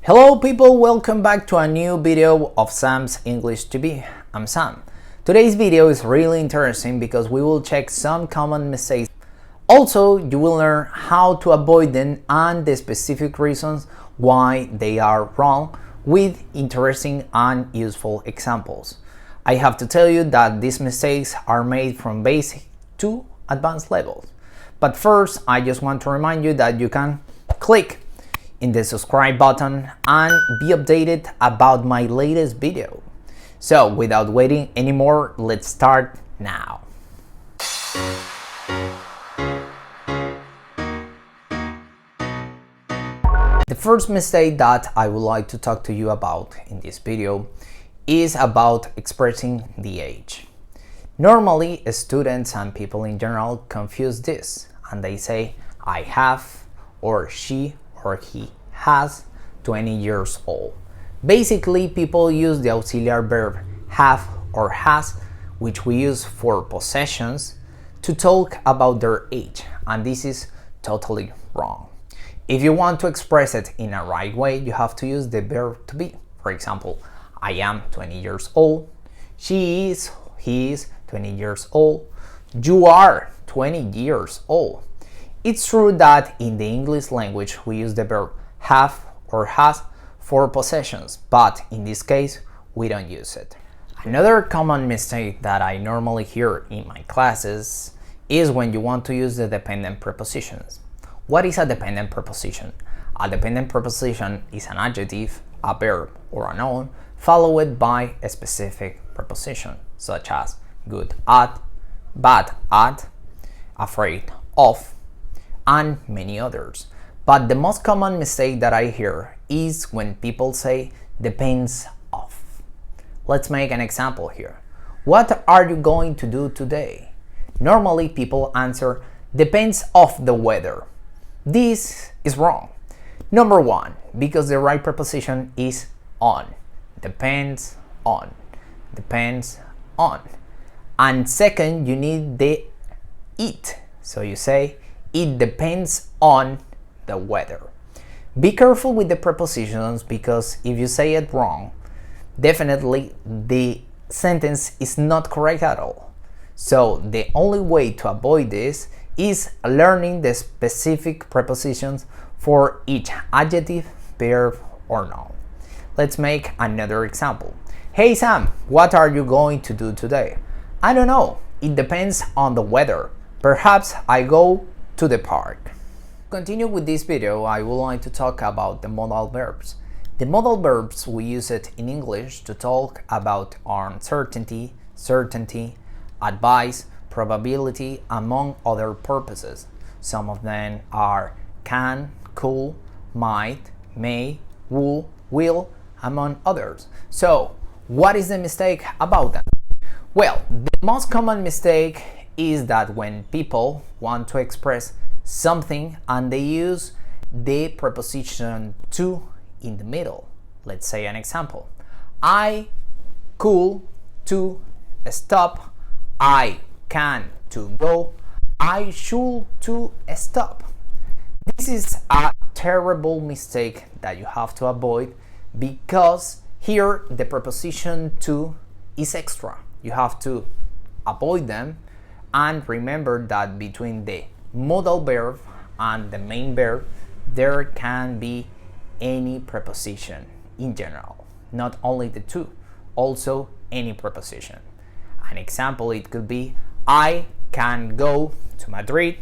Hello people, welcome back to a new video of Sam's English TV. I'm Sam. Today's video is really interesting because we will check some common mistakes. Also, you will learn how to avoid them and the specific reasons why they are wrong with interesting and useful examples. I have to tell you that these mistakes are made from basic to advanced levels. But first, I just want to remind you that you can click in the subscribe button and be updated about my latest video. So without waiting anymore, let's start now. The first mistake that I would like to talk to you about in this video is about expressing the age. Normally, students and people in general confuse this and they say I have, or she or he has 20 years old. Basically, people use the auxiliary verb have or has, which we use for possessions, to talk about their age, and this is totally wrong. If you want to express it in a right way, you have to use the verb to be. For example, I am 20 years old, she is, he is 20 years old, you are 20 years old. It's true that in the English language we use the verb have or has for possessions, but in this case we don't use it. Another common mistake that I normally hear in my classes is when you want to use the dependent prepositions. What is a dependent preposition? A dependent preposition is an adjective, a verb, or a noun followed by a specific preposition, such as good at, bad at, afraid of, and many others. But the most common mistake that I hear is when people say depends of. Let's make an example here. What are you going to do today? Normally people answer depends of the weather. This is wrong. Number one, because the right preposition is on. Depends on. Depends on. And second, you need the it. So you say it depends on the weather. Be careful with the prepositions because if you say it wrong, definitely the sentence is not correct at all. So the only way to avoid this is learning the specific prepositions for each adjective, verb, or noun. Let's make another example. Hey Sam, what are you going to do today? I don't know. It depends on the weather. Perhaps I go to the park. To continue with this video, I would like to talk about the modal verbs. The modal verbs, we use it in English to talk about uncertainty, certainty, advice, probability, among other purposes. Some of them are can, could, might, may, will, among others. So, what is the mistake about them? Well, the most common mistake is that when people want to express something and they use the preposition to in the middle. Let's say an example. I could to stop, I can to go, I should to stop. This is a terrible mistake that you have to avoid because here the preposition to is extra. You have to avoid them and remember that between the modal verb and the main verb there can be any preposition in general, not only the two, also any preposition. An example, it could be I can go to Madrid,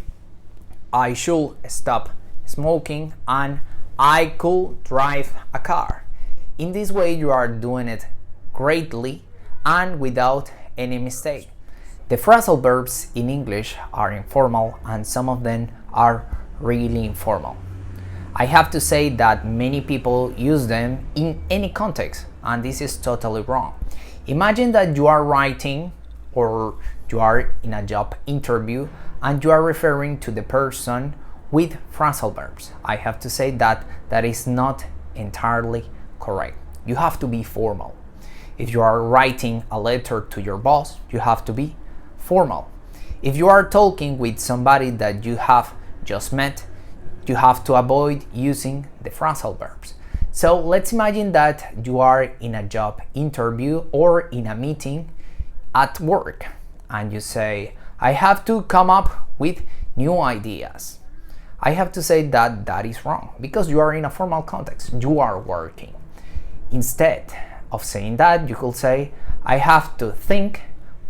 I should stop smoking, and I could drive a car. In this way you are doing it greatly and without any mistake. The phrasal verbs in English are informal and some of them are really informal. I have to say that many people use them in any context and this is totally wrong. Imagine that you are writing or you are in a job interview and you are referring to the person with phrasal verbs. I have to say that that is not entirely correct. You have to be formal. If you are writing a letter to your boss, you have to be formal. If you are talking with somebody that you have just met, you have to avoid using the phrasal verbs. So let's imagine that you are in a job interview or in a meeting at work, and you say, I have to come up with new ideas. I have to say that that is wrong because you are in a formal context, you are working. Instead of saying that, you could say, I have to think,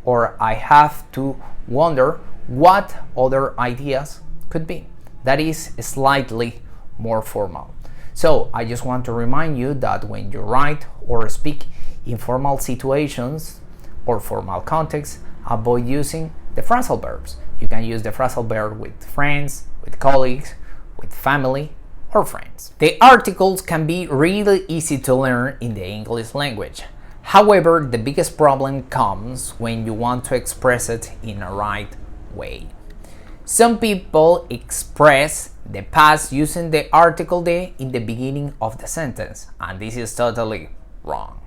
or I have to wonder what other ideas could be. That is slightly more formal. So I just want to remind you that when you write or speak in formal situations or formal contexts, avoid using the phrasal verbs. You can use the phrasal verb with friends, with colleagues, with family, or friends. The articles can be really easy to learn in the English language. However, the biggest problem comes when you want to express it in a right way. Some people express the past using the article de in the beginning of the sentence, and this is totally wrong.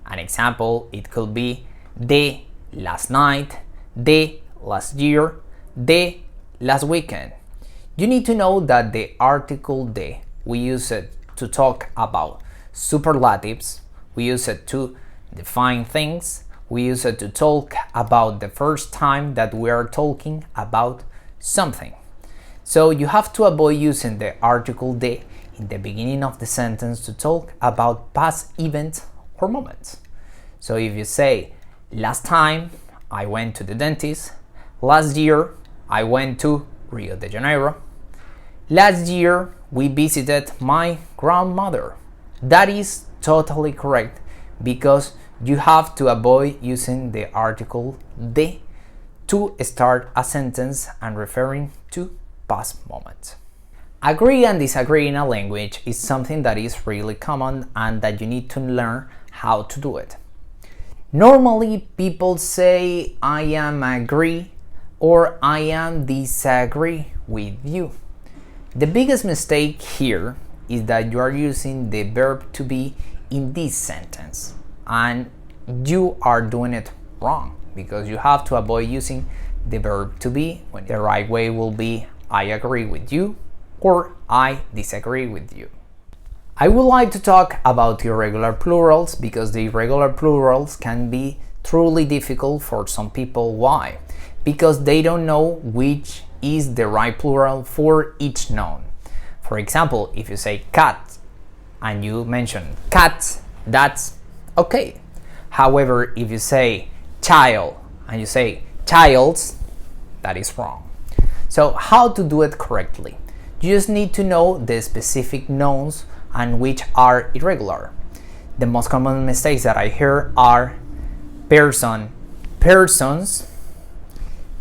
An example, it could be de last night, de last year, de last weekend. You need to know that the article de, we use it to talk about superlatives, we use it to define things, we use it to talk about the first time that we are talking about something. So you have to avoid using the article de in the beginning of the sentence to talk about past events or moments. So if you say, last time I went to the dentist, last year I went to Rio de Janeiro, last year we visited my grandmother. That is totally correct because you have to avoid using the article de to start a sentence and referring to past moments. Agree and disagree in a language is something that is really common and that you need to learn how to do it. Normally people say I am agree or I am disagree with you. The biggest mistake here is that you are using the verb to be in this sentence, and you are doing it wrong because you have to avoid using the verb to be when the right way will be I agree with you or I disagree with you. I would like to talk about irregular plurals because the irregular plurals can be truly difficult for some people. Why? Because they don't know which is the right plural for each noun. For example, if you say cat and you mention cats, that's okay. However, if you say child and you say childs, that is wrong. So how to do it correctly? You just need to know the specific nouns and which are irregular. The most common mistakes that I hear are person, persons,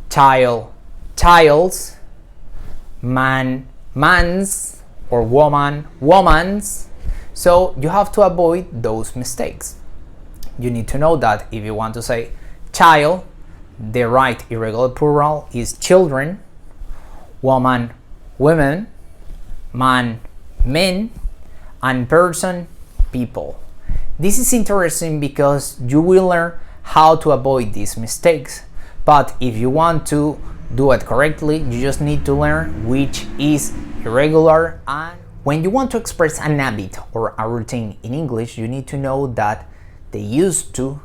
child, childs, man, mans, or woman, womans. So you have to avoid those mistakes. You need to know that if you want to say child, the right irregular plural is children, woman, women, man, men, and person, people. This is interesting because you will learn how to avoid these mistakes. But if you want to do it correctly, you just need to learn which is irregular. And when you want to express an habit or a routine in English, you need to know that the used to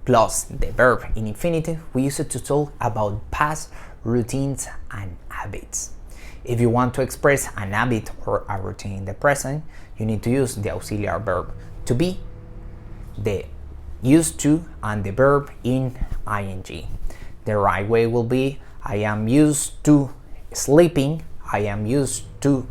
plus the verb in infinitive, we use it to talk about past routines and habits. If you want to express an habit or a routine in the present, you need to use the auxiliary verb to be, the used to, and the verb in ing. The right way will be I am used to sleeping, I am used to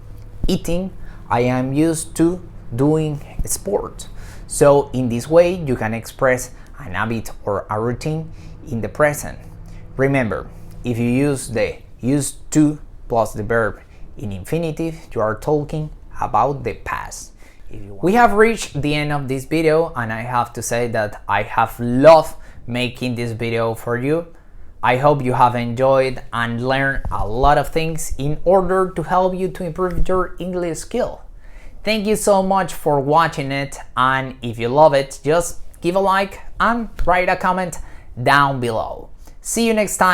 eating, I am used to doing sport. So in this way you can express an habit or a routine in the present. Remember, if you use the used to plus the verb in infinitive, you are talking about the past. We have reached the end of this video, and I have to say that I have loved making this video for you. I hope you have enjoyed and learned a lot of things in order to help you to improve your English skill. Thank you so much for watching it, and if you love it, just give a like and write a comment down below. See you next time.